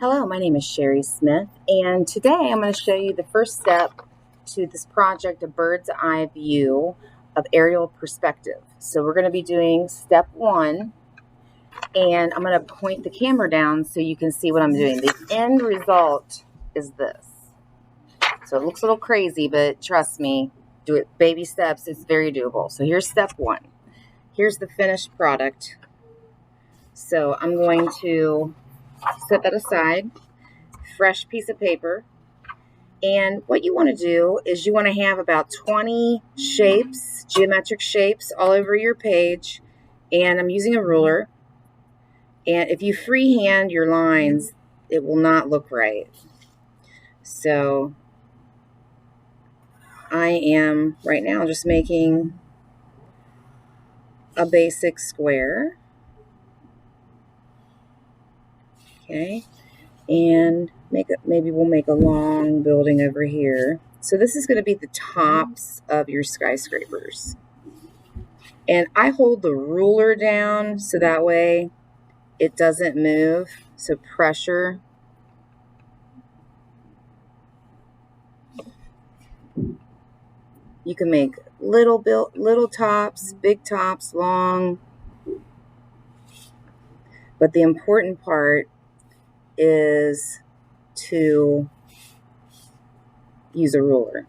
Hello, my name is Sherry Smith, and today I'm going to show you the first step to this project, a bird's eye view of aerial perspective. So we're going to be doing step one, and I'm going to point the camera down so you can see what I'm doing. The end result is this. So it looks a little crazy, but trust me, do it baby steps. It's very doable. So here's step one. Here's the finished product. So I'm going to set that aside. Fresh piece of paper. And what you want to do is you want to have about 20 shapes, geometric shapes all over your page. And I'm using a ruler. And if you freehand your lines, it will not look right. So I am right now just making a basic square. Okay. And maybe we'll make a long building over here. So this is going to be the tops of your skyscrapers. And I hold the ruler down so that way it doesn't move. So pressure. You can make little tops, big tops, long. But the important part is to use a ruler.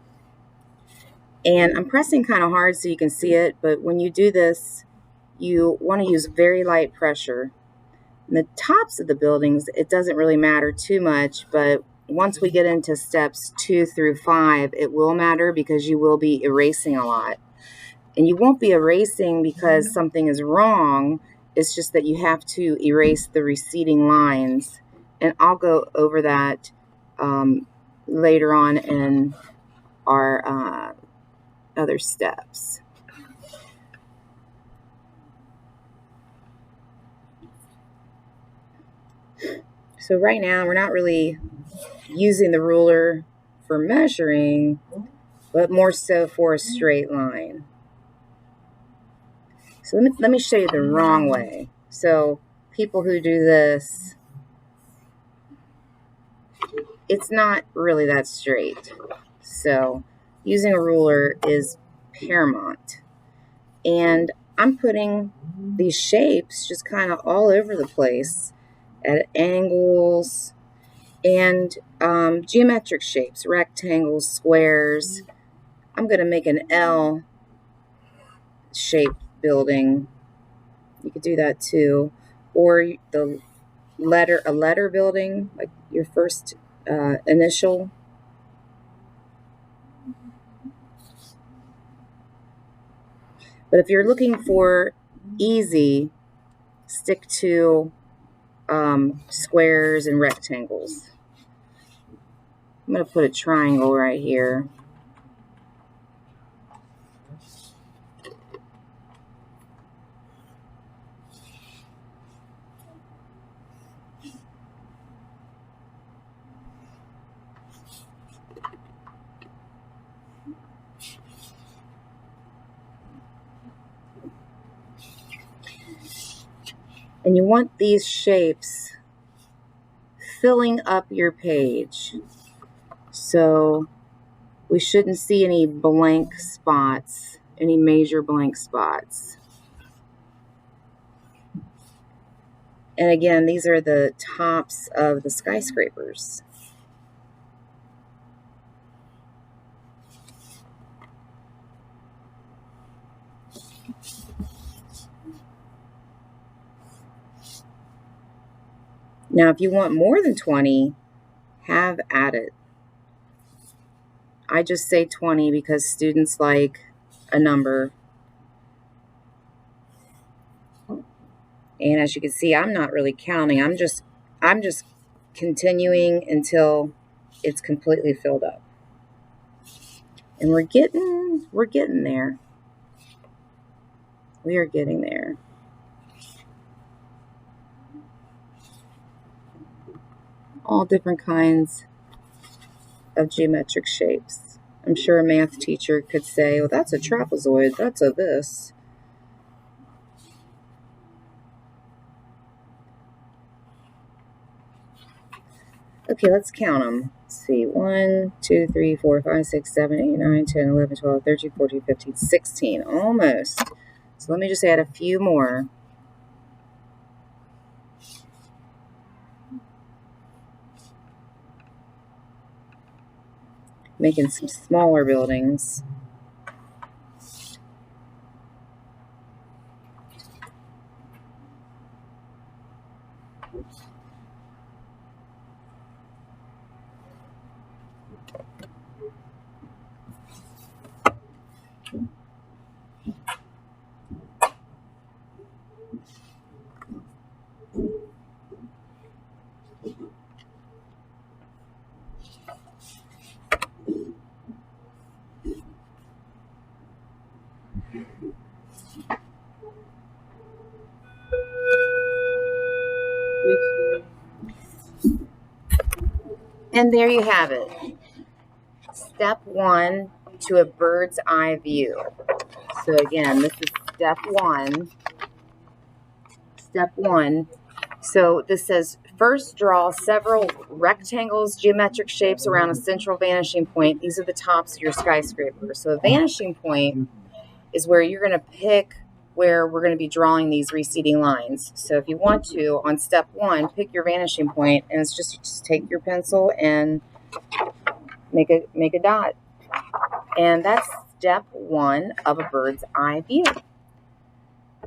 And I'm pressing kind of hard so you can see it, but when you do this, you want to use very light pressure. And the tops of the buildings, it doesn't really matter too much, but once we get into steps 2 through 5, it will matter because you will be erasing a lot. And you won't be erasing because something is wrong. It's just that you have to erase the receding lines. And I'll go over that later on in our other steps. So right now we're not really using the ruler for measuring, but more so for a straight line. So let me show you the wrong way. So people who do this, it's not really that straight. So using a ruler is paramount. And I'm putting these shapes just kind of all over the place at angles and geometric shapes, rectangles, squares. I'm going to make an L shaped building. You could do that too. Or a letter building, like your first initial. But if you're looking for easy, stick to squares and rectangles. I'm going to put a triangle right here. And you want these shapes filling up your page. So we shouldn't see any blank spots, any major blank spots. And again, these are the tops of the skyscrapers. Now, if you want more than 20, have at it. I just say 20 because students like a number. And as you can see, I'm not really counting. I'm just continuing until it's completely filled up. And we're getting there. We are getting there. All different kinds of geometric shapes. I'm sure a math teacher could say, well, that's a trapezoid, that's a this. Okay, let's count them. Let's see. 1, 2, 3, 4, 5, 6, 7, 8, 9, 10, 11, 12, 13, 14, 15, 16. Almost. So let me just add a few more. Making some smaller buildings. And there you have it. Step 1 to a bird's eye view. So again, this is step 1. Step 1. So this says, first draw several rectangles, geometric shapes around a central vanishing point. These are the tops of your skyscraper. So a vanishing point is where you're going to pick where we're going to be drawing these receding lines. So if you want to, on step 1, pick your vanishing point, and it's just take your pencil and make a dot. And that's step 1 of a bird's eye view.